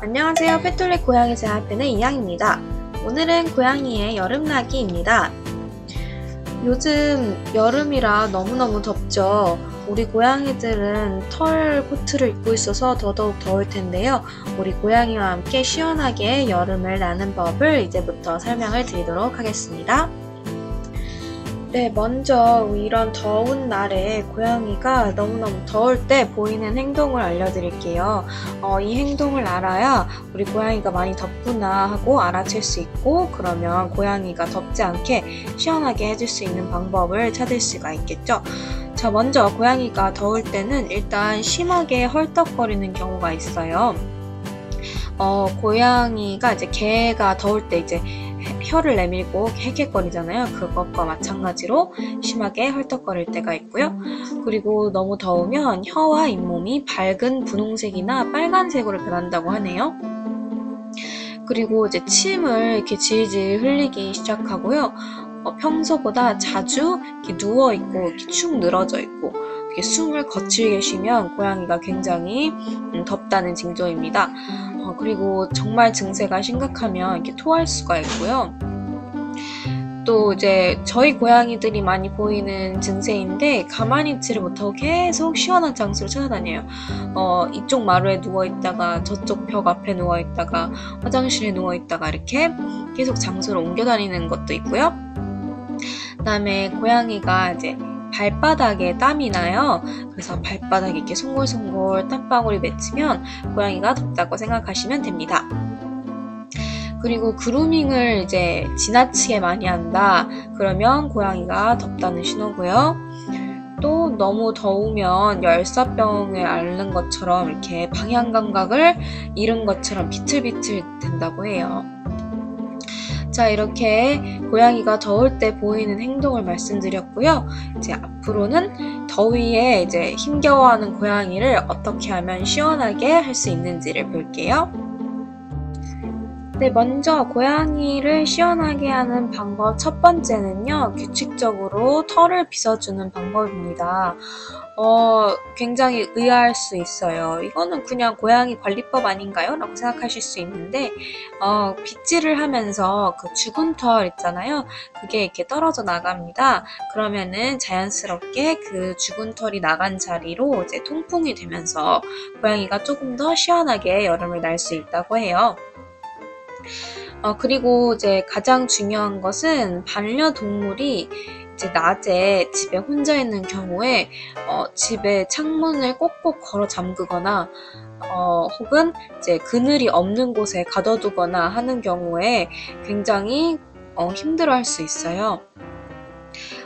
안녕하세요. 페톨릭 고양이 제아페는 이양입니다. 오늘은 고양이의 여름나기입니다. 요즘 여름이라 너무너무 덥죠. 우리 고양이들은 털 코트를 입고 있어서 더더욱 더울 텐데요. 우리 고양이와 함께 시원하게 여름을 나는 법을 이제부터 설명을 드리도록 하겠습니다. 네, 먼저 이런 더운 날에 고양이가 너무너무 더울 때 보이는 행동을 알려드릴게요. 이 행동을 알아야 우리 고양이가 많이 덥구나 하고 알아챌 수 있고, 그러면 고양이가 덥지 않게 시원하게 해줄 수 있는 방법을 찾을 수가 있겠죠. 자, 먼저 고양이가 더울 때는 일단 심하게 헐떡거리는 경우가 있어요. 고양이가 이제 개가 더울 때 이제 혀를 내밀고 헥헥거리잖아요. 그것과 마찬가지로 심하게 헐떡거릴 때가 있고요. 그리고 너무 더우면 혀와 잇몸이 밝은 분홍색이나 빨간색으로 변한다고 하네요. 그리고 이제 침을 이렇게 질질 흘리기 시작하고요. 평소보다 자주 이렇게 누워있고 이렇게 축 늘어져 있고 이렇게 숨을 거칠게 쉬면 고양이가 굉장히 덥다는 징조입니다. 그리고 정말 증세가 심각하면 이렇게 토할 수가 있고요. 또 이제 저희 고양이들이 많이 보이는 증세인데 가만히 있지를 못하고 계속 시원한 장소를 찾아다녀요. 이쪽 마루에 누워있다가 저쪽 벽 앞에 누워있다가 화장실에 누워있다가 이렇게 계속 장소를 옮겨 다니는 것도 있고요. 그 다음에 고양이가 이제 발바닥에 땀이 나요. 그래서 발바닥에 이렇게 송골송골 땀방울이 맺히면 고양이가 덥다고 생각하시면 됩니다. 그리고 그루밍을 이제 지나치게 많이 한다. 그러면 고양이가 덥다는 신호고요. 또 너무 더우면 열사병을 앓는 것처럼 이렇게 방향 감각을 잃은 것처럼 비틀비틀 된다고 해요. 자, 이렇게 고양이가 더울 때 보이는 행동을 말씀드렸고요. 이제 앞으로는 더위에 이제 힘겨워하는 고양이를 어떻게 하면 시원하게 할 수 있는지를 볼게요. 네, 먼저 고양이를 시원하게 하는 방법 첫 번째는요, 규칙적으로 털을 빗어주는 방법입니다. 굉장히 의아할 수 있어요. 이거는 그냥 고양이 관리법 아닌가요? 라고 생각하실 수 있는데, 빗질을 하면서 그 죽은 털 있잖아요. 그게 이렇게 떨어져 나갑니다. 그러면은 자연스럽게 그 죽은 털이 나간 자리로 이제 통풍이 되면서 고양이가 조금 더 시원하게 여름을 날 수 있다고 해요. 그리고 이제 가장 중요한 것은 반려동물이 이제 낮에 집에 혼자 있는 경우에 집에 창문을 꼭꼭 걸어 잠그거나 혹은 이제 그늘이 없는 곳에 가둬두거나 하는 경우에 굉장히 힘들어할 수 있어요.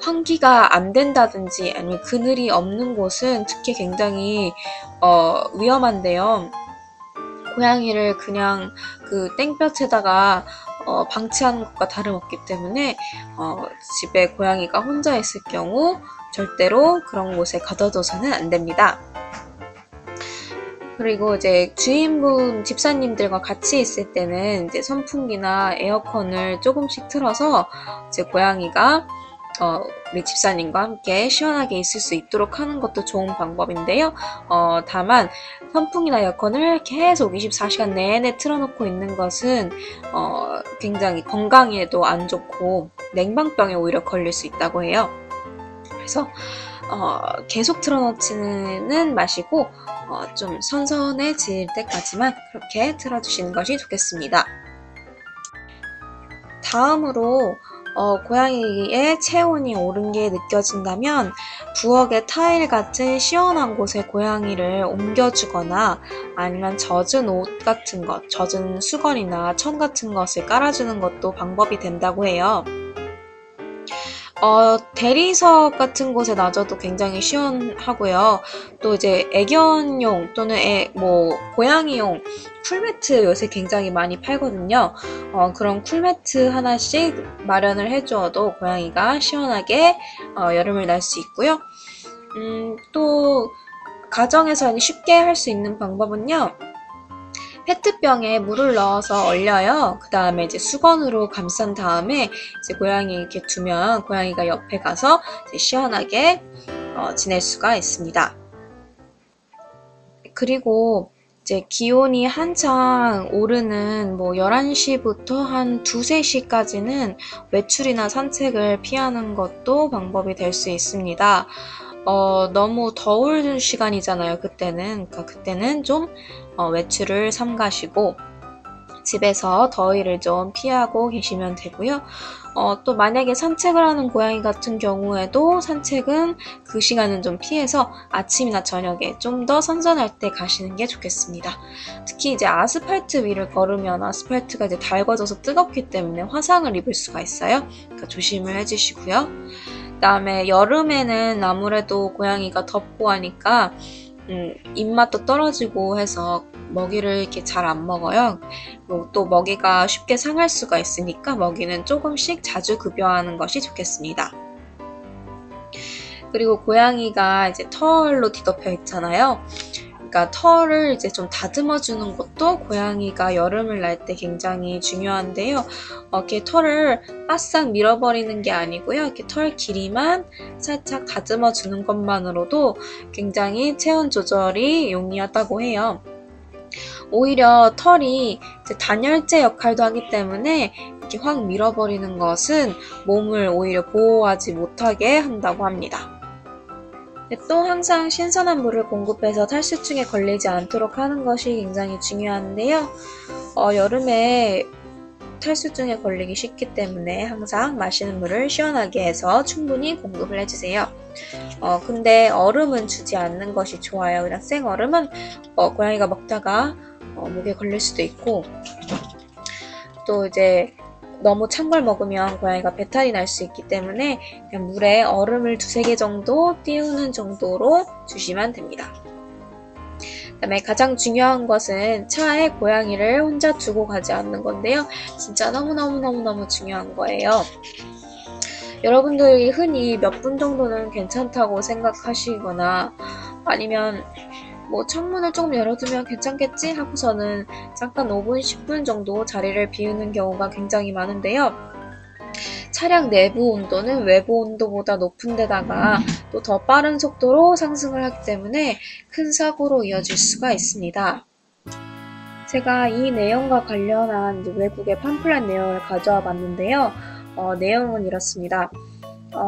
환기가 안 된다든지 아니면 그늘이 없는 곳은 특히 굉장히 위험한데요. 고양이를 그냥 그 땡볕에다가 방치하는 것과 다름없기 때문에 집에 고양이가 혼자 있을 경우 절대로 그런 곳에 가둬둬서는 안 됩니다. 그리고 이제 주인분, 집사님들과 같이 있을 때는 이제 선풍기나 에어컨을 조금씩 틀어서 이제 고양이가 우리 집사님과 함께 시원하게 있을 수 있도록 하는 것도 좋은 방법인데요. 다만 선풍기나 에어컨을 계속 24시간 내내 틀어놓고 있는 것은 굉장히 건강에도 안 좋고 냉방병에 오히려 걸릴 수 있다고 해요. 그래서 계속 틀어놓지는 마시고 좀 선선해질 때까지만 그렇게 틀어주시는 것이 좋겠습니다. 다음으로 고양이의 체온이 오른 게 느껴진다면 부엌의 타일 같은 시원한 곳에 고양이를 옮겨주거나 아니면 젖은 옷 같은 것, 젖은 수건이나 천 같은 것을 깔아주는 것도 방법이 된다고 해요. 대리석 같은 곳에 놔줘도 굉장히 시원하고요. 또 이제 애견용 또는 고양이용 쿨매트 요새 굉장히 많이 팔거든요. 그런 쿨매트 하나씩 마련을 해주어도 고양이가 시원하게 여름을 날 수 있고요. 또 가정에서 쉽게 할 수 있는 방법은요. 페트병에 물을 넣어서 얼려요. 그 다음에 이제 수건으로 감싼 다음에 이제 고양이 이렇게 두면 고양이가 옆에 가서 이제 시원하게 지낼 수가 있습니다. 그리고 이제 기온이 한창 오르는 뭐 11시부터 한 2, 3시까지는 외출이나 산책을 피하는 것도 방법이 될 수 있습니다. 너무 더울 시간이잖아요, 그때는. 그러니까 그때는 좀 외출을 삼가시고 집에서 더위를 좀 피하고 계시면 되고요. 또 만약에 산책을 하는 고양이 같은 경우에도 산책은 그 시간은 좀 피해서 아침이나 저녁에 좀 더 선선할 때 가시는 게 좋겠습니다. 특히 이제 아스팔트 위를 걸으면 아스팔트가 이제 달궈져서 뜨겁기 때문에 화상을 입을 수가 있어요. 그러니까 조심을 해주시고요. 그다음에 여름에는 아무래도 고양이가 덥고 하니까 입맛도 떨어지고 해서 먹이를 이렇게 잘 안 먹어요. 그리고 또 먹이가 쉽게 상할 수가 있으니까 먹이는 조금씩 자주 급여하는 것이 좋겠습니다. 그리고 고양이가 이제 털로 뒤덮여 있잖아요. 그러니까 털을 이제 좀 다듬어 주는 것도 고양이가 여름을 날 때 굉장히 중요한데요. 이렇게 털을 바싹 밀어버리는 게 아니고요. 이렇게 털 길이만 살짝 다듬어 주는 것만으로도 굉장히 체온 조절이 용이하다고 해요. 오히려 털이 이제 단열재 역할도 하기 때문에 이렇게 확 밀어버리는 것은 몸을 오히려 보호하지 못하게 한다고 합니다. 또 항상 신선한 물을 공급해서 탈수증에 걸리지 않도록 하는 것이 굉장히 중요한데요. 여름에 탈수증에 걸리기 쉽기 때문에 항상 마시는 물을 시원하게 해서 충분히 공급을 해주세요. 근데 얼음은 주지 않는 것이 좋아요. 그냥 생얼음은 고양이가 먹다가 목에 걸릴 수도 있고, 또 이제 너무 찬 걸 먹으면 고양이가 배탈이 날 수 있기 때문에 그냥 물에 얼음을 2-3개 정도 띄우는 정도로 주시면 됩니다. 그다음에 가장 중요한 것은 차에 고양이를 혼자 두고 가지 않는 건데요. 진짜 너무너무 중요한 거예요. 여러분들이 흔히 몇 분 정도는 괜찮다고 생각하시거나 아니면 뭐 창문을 조금 열어두면 괜찮겠지 하고서는 잠깐 5분, 10분 정도 자리를 비우는 경우가 굉장히 많은데요. 차량 내부 온도는 외부 온도보다 높은 데다가 또 더 빠른 속도로 상승을 하기 때문에 큰 사고로 이어질 수가 있습니다. 제가 이 내용과 관련한 이제 외국의 팜플렛 내용을 가져와 봤는데요. 내용은 이렇습니다.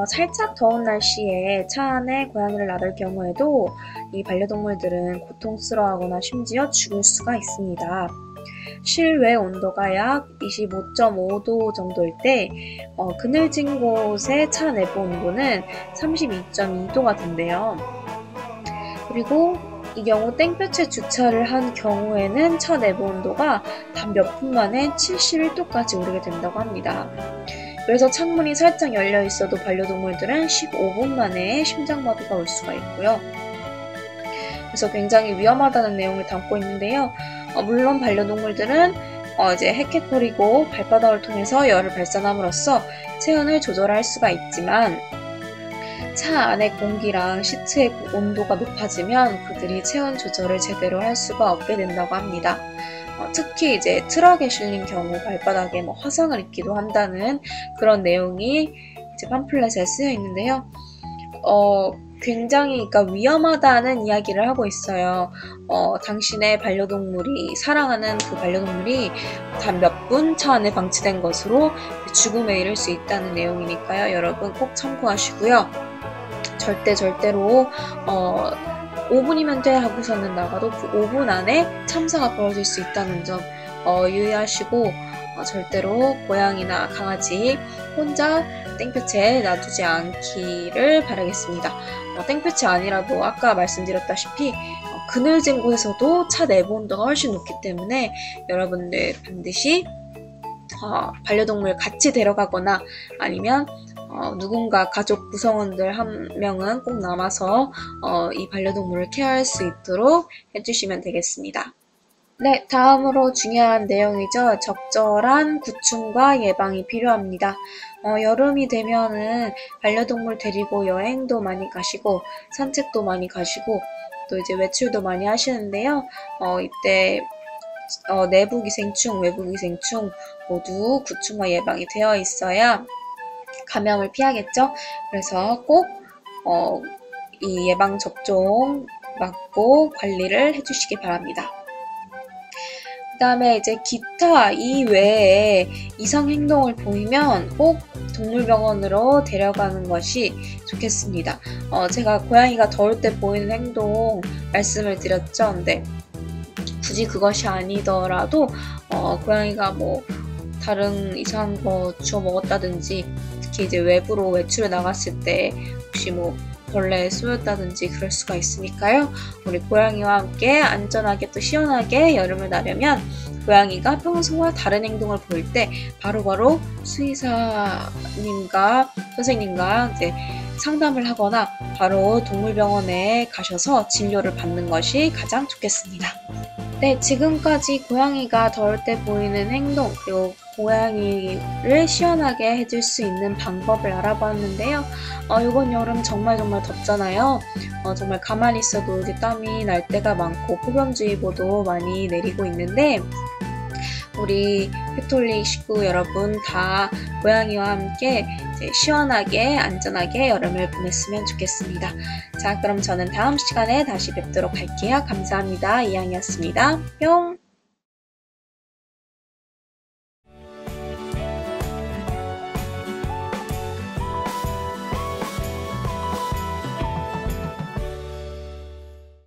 살짝 더운 날씨에 차 안에 고양이를 놔둘 경우에도 이 반려동물들은 고통스러워하거나 심지어 죽을 수가 있습니다. 실외 온도가 약 25.5도 정도일 때 그늘진 곳의 차 내부 온도는 32.2도가 된대요. 그리고 이 경우 땡볕에 주차를 한 경우에는 차 내부 온도가 단 몇 분 만에 71도까지 오르게 된다고 합니다. 그래서 창문이 살짝 열려 있어도 반려동물들은 15분 만에 심장마비가 올 수가 있고요. 그래서 굉장히 위험하다는 내용을 담고 있는데요. 물론 반려동물들은 이제 헥헥거리고 발바닥을 통해서 열을 발산함으로써 체온을 조절할 수가 있지만 차 안의 공기랑 시트의 온도가 높아지면 그들이 체온 조절을 제대로 할 수가 없게 된다고 합니다. 특히 이제 트럭에 실린 경우 발바닥에 화상을 입기도 한다는 그런 내용이 이제 팜플렛에 쓰여 있는데요. 굉장히 그러니까 위험하다는 이야기를 하고 있어요. 당신의 반려동물이 사랑하는 그 반려동물이 단 몇 분 차 안에 방치된 것으로 죽음에 이를 수 있다는 내용이니까요. 여러분 꼭 참고하시고요. 절대로 5분이면 돼 하고서는 나가도 그 5분 안에 참사가 벌어질 수 있다는 점 유의하시고 절대로 고양이나 강아지 혼자 땡볕에 놔두지 않기를 바라겠습니다. 땡볕이 아니라도 아까 말씀드렸다시피 그늘진 곳에서도 차 내부 온도가 훨씬 높기 때문에 여러분들 반드시 반려동물 같이 데려가거나 아니면 누군가 가족 구성원들 한 명은 꼭 남아서 이 반려동물을 케어할 수 있도록 해주시면 되겠습니다. 네, 다음으로 중요한 내용이죠. 적절한 구충과 예방이 필요합니다. 여름이 되면은 반려동물 데리고 여행도 많이 가시고 산책도 많이 가시고 또 이제 외출도 많이 하시는데요. 이때 내부 기생충, 외부 기생충 모두 구충과 예방이 되어 있어야 감염을 피하겠죠. 그래서 꼭 이 예방 접종 맞고 관리를 해주시기 바랍니다. 그다음에 이제 기타 이외에 이상 행동을 보이면 꼭 동물병원으로 데려가는 것이 좋겠습니다. 제가 고양이가 더울 때 보이는 행동 말씀을 드렸죠. 근데 굳이 그것이 아니더라도 고양이가 뭐 다른 이상한 거 주워 먹었다든지, 특히 이제 외부로 외출에 나갔을 때 혹시 뭐 벌레에 쏘였다든지 그럴 수가 있으니까요. 우리 고양이와 함께 안전하게 또 시원하게 여름을 나려면 고양이가 평소와 다른 행동을 보일 때 바로바로 수의사님과 선생님과 이제 상담을 하거나 바로 동물병원에 가셔서 진료를 받는 것이 가장 좋겠습니다. 네, 지금까지 고양이가 더울 때 보이는 행동, 그리고 고양이를 시원하게 해줄 수 있는 방법을 알아봤는데요. 이번 여름 정말 덥잖아요. 정말 가만히 있어도 이제 땀이 날 때가 많고 폭염주의보도 많이 내리고 있는데, 우리 페톨릭 식구 여러분 다 고양이와 함께 이제 시원하게 안전하게 여름을 보냈으면 좋겠습니다. 자, 그럼 저는 다음 시간에 다시 뵙도록 할게요. 감사합니다. 이양이었습니다. 뿅!